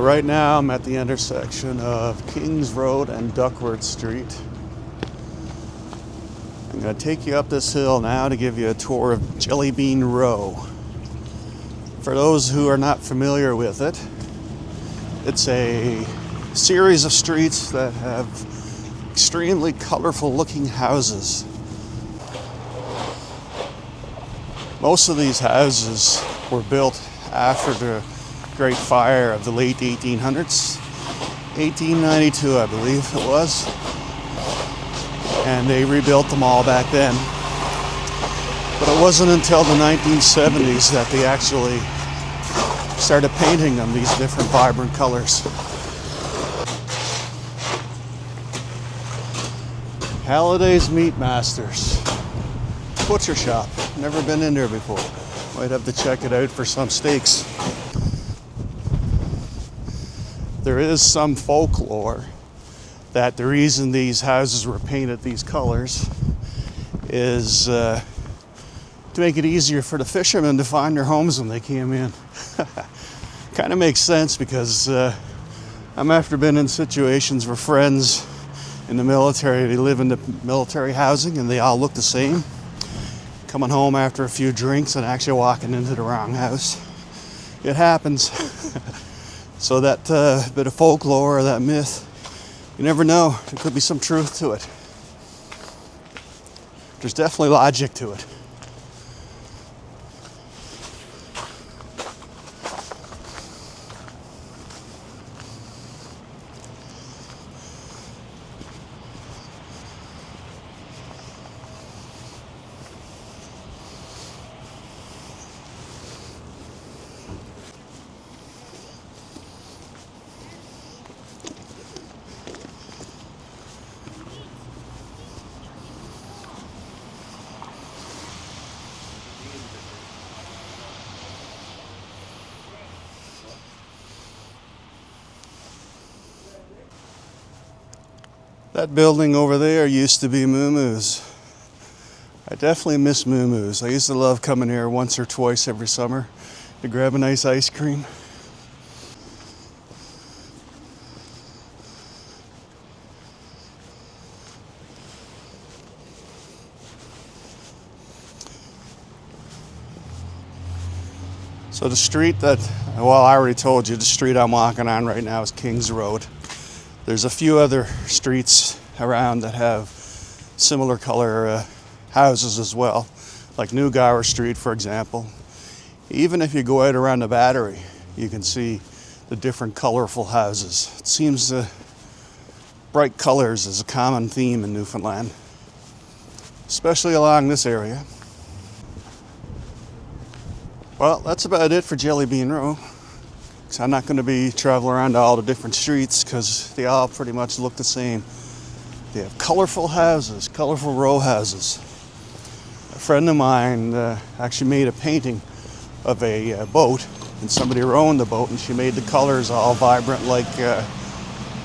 right now I'm at the intersection of Kings Road and Duckworth Street. I'm going to take you up this hill now to give you a tour of Jelly Bean Row. For those who are not familiar with it, it's a series of streets that have extremely colorful looking houses. Most of these houses were built after the Great Fire of the late 1800s, 1892 I believe it was, and they rebuilt them all back then. But it wasn't until the 1970s that they actually started painting them these different vibrant colors. Halliday's Meat Masters butcher shop. Never been in there before. Might have to check it out for some steaks. There is some folklore that the reason these houses were painted these colors is to make it easier for the fishermen to find their homes when they came in. Kind of makes sense because I'm after been in situations where friends in the military, they live in the military housing and they all look the same. Coming home after a few drinks and actually walking into the wrong house. It happens. So that bit of folklore or that myth, you never know. There could be some truth to it. There's definitely logic to it. That building over there used to be Moo Moo's. I definitely miss Moo Moo's. I used to love coming here once or twice every summer to grab a nice ice cream. So the street that, well, I already told you, the street I'm walking on right now is Kings Road. There's a few other streets around that have similar color houses as well, like New Gower Street, for example. Even if you go out around the Battery, you can see the different colorful houses. It seems bright colors is a common theme in Newfoundland, especially along this area. Well, that's about it for Jelly Bean Row. I'm not going to be traveling around to all the different streets because they all pretty much look the same. They have colorful houses, colorful row houses. A friend of mine actually made a painting of a boat, and somebody rowing the boat, and she made the colors all vibrant like the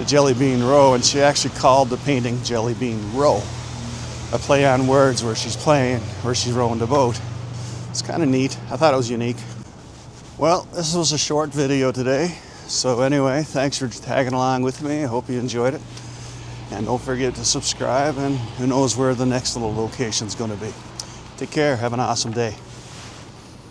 Jelly Bean Row, and she actually called the painting Jelly Bean Row. A play on words where she's rowing the boat. It's kind of neat. I thought it was unique. Well, this was a short video today. So anyway, thanks for tagging along with me. I hope you enjoyed it. And don't forget to subscribe, and who knows where the next little location is going to be. Take care. Have an awesome day.